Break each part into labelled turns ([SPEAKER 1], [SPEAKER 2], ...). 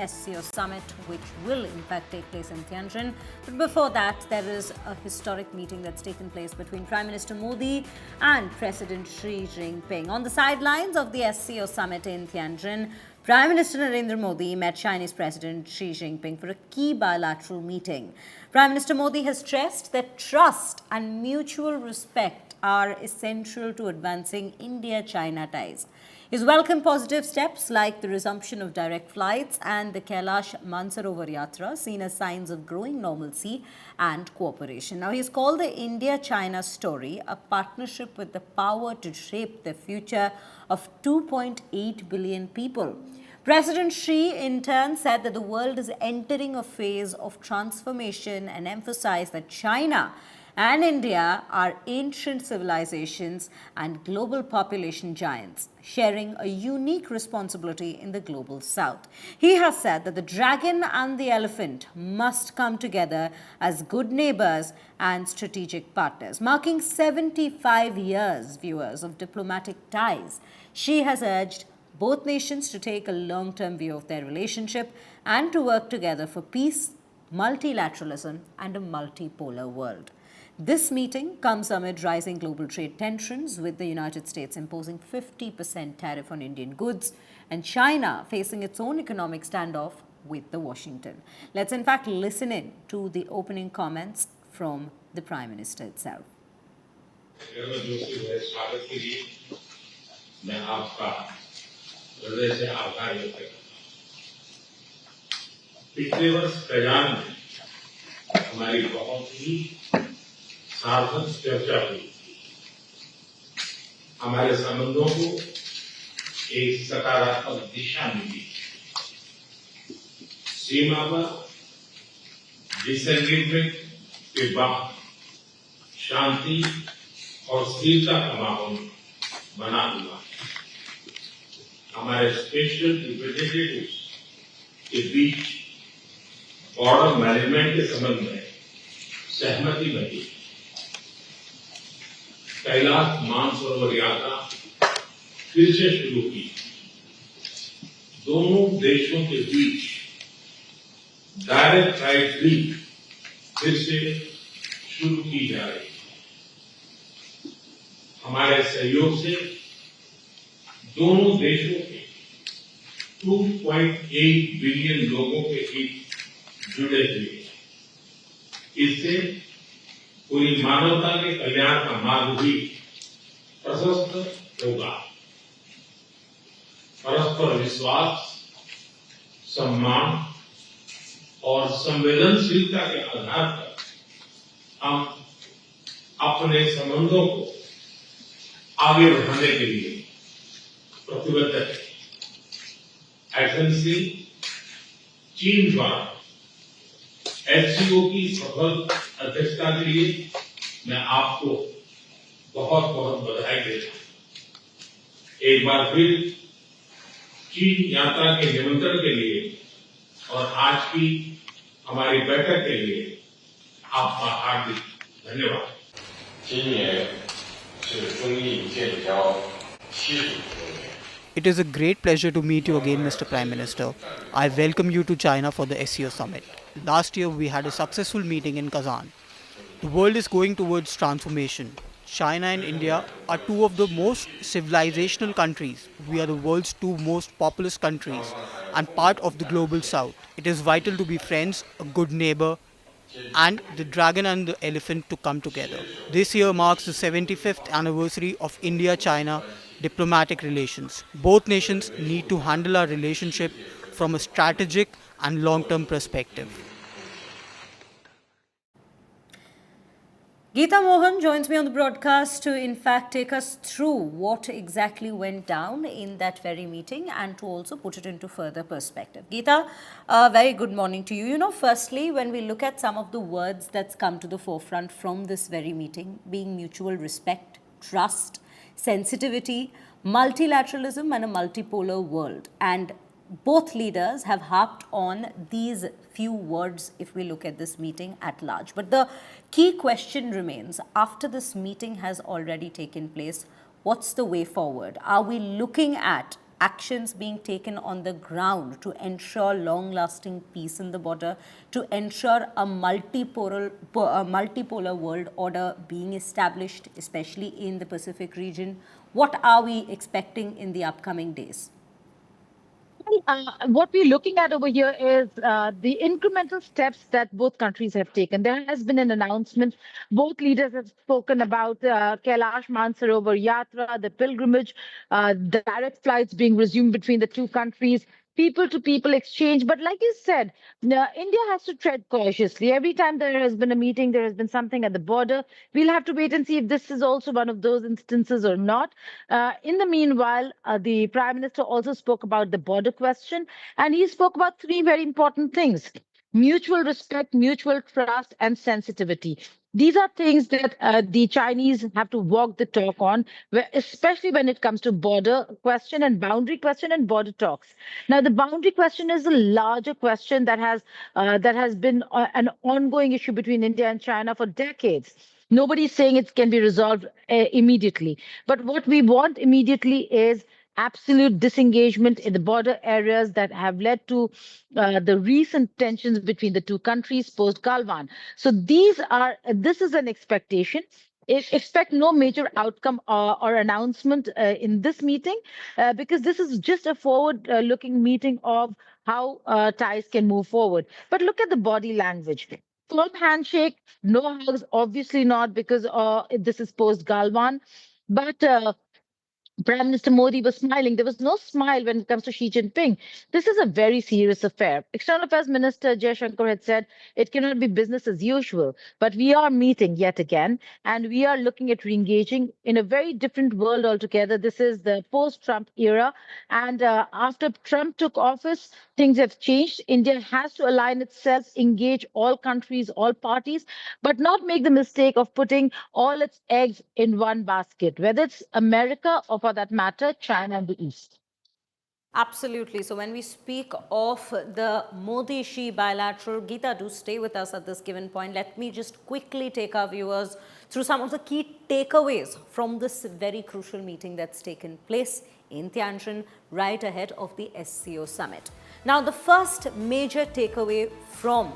[SPEAKER 1] SCO Summit, which will in fact take place in Tianjin. But before that, there is a historic meeting that's taken place between Prime Minister Modi and President Xi Jinping. On the sidelines of the SCO Summit in Tianjin, Prime Minister Narendra Modi met Chinese President Xi Jinping for a key bilateral meeting. Prime Minister Modi has stressed that trust and mutual respect are essential to advancing India-China ties. He's welcomed positive steps like the resumption of direct flights and the Kailash-Mansarovar Yatra, seen as signs of growing normalcy and cooperation. Now, he's called the India-China story a partnership with the power to shape the future of 2.8 billion people. President Xi, in turn, said that the world is entering a phase of transformation and emphasized that China and India are ancient civilizations and global population giants, sharing a unique responsibility in the global south. He has said that the dragon and the elephant must come together as good neighbors and strategic partners. Marking 75 years, viewers, of diplomatic ties, Xi has urged both nations to take a long-term view of their relationship and to work together for peace, multilateralism, and a multipolar world. This meeting comes amid rising global trade tensions, with the United States imposing 50% tariff on Indian goods and China facing its own economic standoff with the Washington. Let's in fact listen in to the opening comments from the Prime Minister itself.
[SPEAKER 2] पिछले वर्ष कयान में हमारी बहुत ही सार्थक चर्चा हुई। हमारे संबंधों को एक सकारात्मक दिशा मिली। सीमा पर डिसएंगेजमेंट के बाद शांति और स्थिरता का माहौल बना हुआ। हमारे स्पेशल रिप्रेजेंटेटिव्स के बीच बॉर्डर मैनेजमेंट के संबंध में सहमति बनी। कैलाश मानसरोवर यात्रा फिर से शुरू की। दोनों देशों के बीच डायरेक्ट फ्लाइट भी फिर से शुरू की जा रही है। हमारे सहयोग से दोनों देशों के 2.8 बिलियन लोगों के हित जुड़े हुए हैं। इससे पूरी मानवता के कल्याण का मार्ग भी प्रशस्त होगा। परस्पर विश्वास, सम्मान और संवेदनशीलता के आधार पर हम अपने संबंधों को आगे बढ़ाने के लिए प्रतिबद्ध है। एजेंसी चीन द्वारा SCO की सफल अध्यक्षता के लिए मैं आपको बहुत बहुत बधाई देता हूं। एक बार फिर चीन यात्रा के निमंत्रण के लिए और आज की हमारी बैठक के लिए आपका हार्दिक धन्यवाद।
[SPEAKER 3] 今年是中印建交70周年。
[SPEAKER 4] It is a great pleasure to meet you again, Mr. Prime Minister. I welcome you to China for the SCO Summit. Last year, we had a successful meeting in Kazan. The world is going towards transformation. China and India are two of the most civilizational countries. We are the world's two most populous countries and part of the global south. It is vital to be friends, a good neighbor, and the dragon and the elephant to come together. This year marks the 75th anniversary of India-China diplomatic relations. Both nations need to handle our relationship from a strategic and long-term perspective.
[SPEAKER 1] Geeta Mohan joins me on the broadcast to in fact take us through what exactly went down in that very meeting and to also put it into further perspective. Geeta, a very good morning to you. You know, firstly, when we look at some of the words that's come to the forefront from this very meeting, being mutual respect, trust, sensitivity, multilateralism and a multipolar world. And both leaders have harped on these few words if we look at this meeting at large. But the key question remains, after this meeting has already taken place, what's the way forward? Are we looking at actions being taken on the ground to ensure long-lasting peace in the border, to ensure a multipolar world order being established, especially in the Pacific region? What are we expecting in the upcoming days?
[SPEAKER 5] What we're looking at over here is the incremental steps that both countries have taken. There has been an announcement. Both leaders have spoken about Kailash-Mansarovar Yatra, the pilgrimage, the direct flights being resumed between the two countries, people to people exchange. But like you said, India has to tread cautiously. Every time there has been a meeting, there has been something at the border. We'll have to wait and see if this is also one of those instances or not. In the meanwhile, the Prime Minister also spoke about the border question, and he spoke about three very important things: mutual respect, mutual trust, and sensitivity. These are things that the Chinese have to walk the talk on, especially when it comes to border question and boundary question and border talks. Now, the boundary question is a larger question that has been an ongoing issue between India and China for decades. Nobody's saying it can be resolved immediately. But what we want immediately is absolute disengagement in the border areas that have led to the recent tensions between the two countries post Galwan. So this is an expectation. Expect no major outcome or announcement in this meeting because this is just a forward-looking meeting of how ties can move forward. But look at the body language. Firm handshake, no hugs, obviously not because this is post Galwan. But Prime Minister Modi was smiling. There was no smile when it comes to Xi Jinping. This is a very serious affair. External Affairs Minister Jaishankar had said it cannot be business as usual, but we are meeting yet again, and we are looking at re-engaging in a very different world altogether. This is the post-Trump era, and after Trump took office, things have changed. India has to align itself, engage all countries, all parties, but not make the mistake of putting all its eggs in one basket, whether it's America or, for that matter, China and the East.
[SPEAKER 1] Absolutely. So when we speak of the Modi-Xi bilateral, Geeta, do stay with us at this given point. Let me just quickly take our viewers through some of the key takeaways from this very crucial meeting that's taken place in Tianjin right ahead of the SCO Summit. Now, the first major takeaway from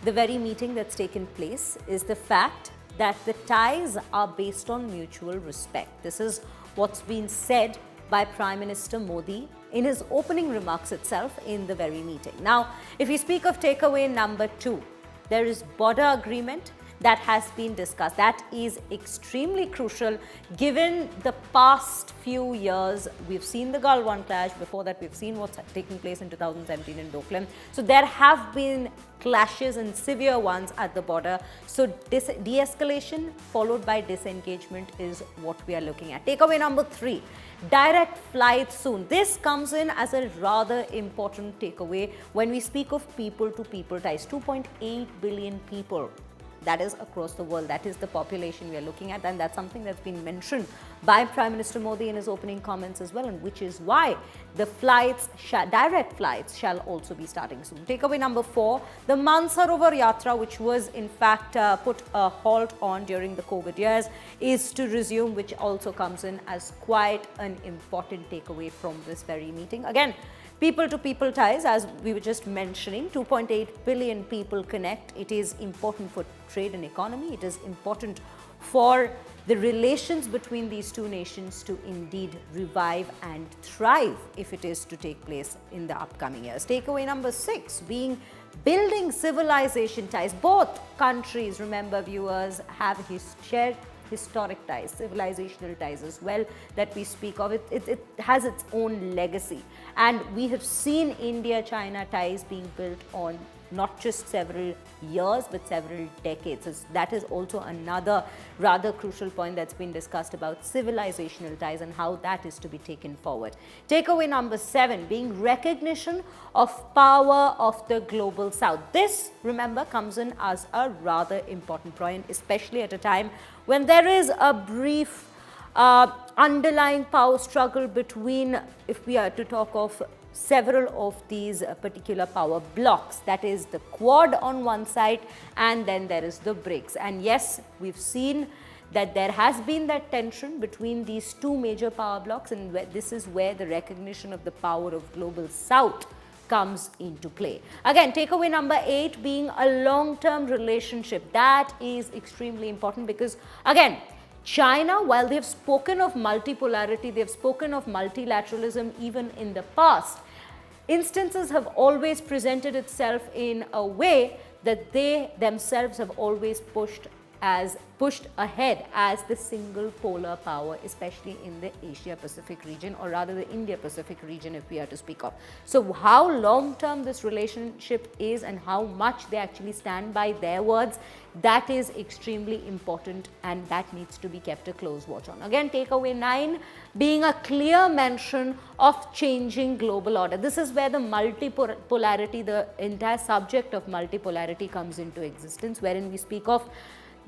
[SPEAKER 1] the very meeting that's taken place is the fact that the ties are based on mutual respect. This is what's been said by Prime Minister Modi in his opening remarks itself in the very meeting. Now, if we speak of takeaway number 2, there is border agreement that has been discussed. That is extremely crucial given the past few years. We've seen the Galwan clash. Before that, we've seen what's taking place in 2017 in Doklam. So there have been clashes and severe ones at the border. So de-escalation followed by disengagement is what we are looking at. Takeaway number 3, direct flights soon. This comes in as a rather important takeaway when we speak of people-to-people ties. 2.8 billion people. That is across the world. That is the population we are looking at, and that's something that's been mentioned by Prime Minister Modi in his opening comments as well, and which is why the direct flights shall also be starting soon. Takeaway number 4, the Mansarovar Yatra, which was in fact put a halt on during the COVID years, is to resume, which also comes in as quite an important takeaway from this very meeting. Again, people-to-people ties, as we were just mentioning, 2.8 billion people connect. It is important for trade and economy. It is important for the relations between these two nations to indeed revive and thrive if it is to take place in the upcoming years. Takeaway number 6 being building civilization ties. Both countries, remember viewers, have shared historic ties, civilizational ties as well that we speak of. It has its own legacy. And we have seen India-China ties being built on not just several years, but several decades. So that is also another rather crucial point that's been discussed about civilizational ties and how that is to be taken forward. Takeaway number 7 being recognition of power of the global south. This, remember, comes in as a rather important point, especially at a time when there is a brief underlying power struggle between, if we are to talk of several of these particular power blocks. That is the Quad on one side, and then there is the BRICS. And yes, we've seen that there has been that tension between these two major power blocks, and this is where the recognition of the power of global south comes into play. Again, takeaway number 8 being a long-term relationship. That is extremely important because, again, China, while they have spoken of multipolarity, they have spoken of multilateralism even in the past, instances have always presented itself in a way that they themselves have always pushed ahead as the single polar power, especially in the Asia Pacific region, or rather the India Pacific region if we are to speak of. So how long term this relationship is and how much they actually stand by their words, that is extremely important, and that needs to be kept a close watch on. Again, takeaway 9 being a clear mention of changing global order. This is where the multipolarity, the entire subject of multipolarity comes into existence, wherein we speak of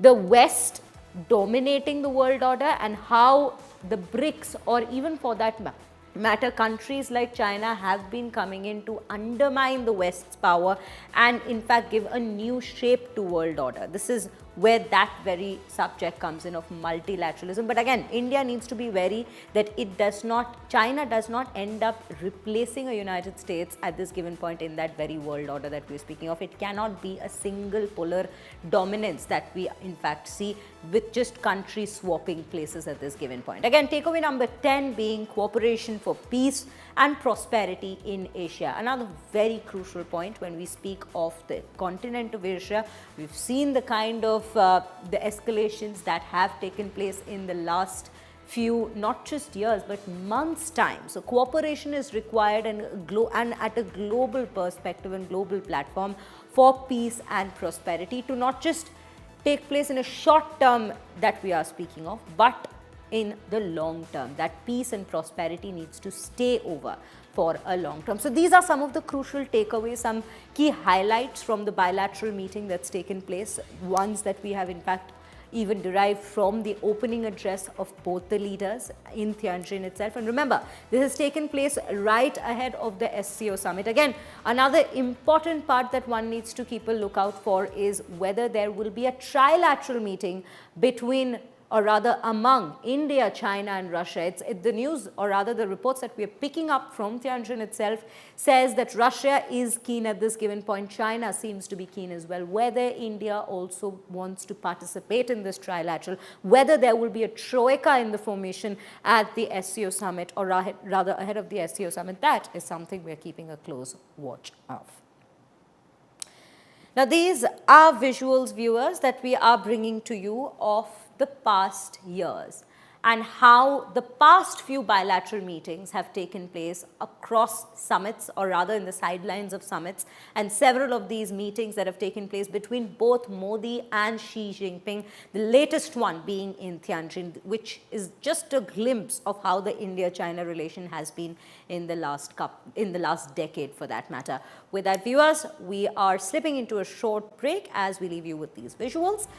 [SPEAKER 1] the West dominating the world order and how the BRICS, or even for that matter countries like China, have been coming in to undermine the West's power and in fact give a new shape to world order. This is where that very subject comes in of multilateralism. But again, India needs to be wary that China does not end up replacing a United States at this given point in that very world order that we're speaking of. It cannot be a single polar dominance that we in fact see with just countries swapping places at this given point. Again, takeaway number 10 being cooperation for peace and prosperity in Asia. Another very crucial point when we speak of the continent of Asia. We've seen the kind of the escalations that have taken place in the last few, not just years, but months' time. So cooperation is required and at a global perspective and global platform for peace and prosperity to not just take place in a short term that we are speaking of, but in the long term. That peace and prosperity needs to stay over for a long term. So these are some of the crucial takeaways, some key highlights from the bilateral meeting that's taken place, ones that we have in fact even derived from the opening address of both the leaders in Tianjin itself. And remember, this has taken place right ahead of the SCO Summit. Again, another important part that one needs to keep a lookout for is whether there will be a trilateral meeting between, or rather among, India, China and Russia. The news, or rather the reports that we are picking up from Tianjin itself says that Russia is keen at this given point. China seems to be keen as well. Whether India also wants to participate in this trilateral, whether there will be a troika in the formation at the SCO Summit, or rather ahead of the SCO Summit, that is something we are keeping a close watch of. Now, these are visuals, viewers, that we are bringing to you of the past years and how the past few bilateral meetings have taken place across summits, or rather in the sidelines of summits, and several of these meetings that have taken place between both Modi and Xi Jinping, the latest one being in Tianjin, which is just a glimpse of how the India-China relation has been in the last decade for that matter. With that, viewers, we are slipping into a short break as we leave you with these visuals.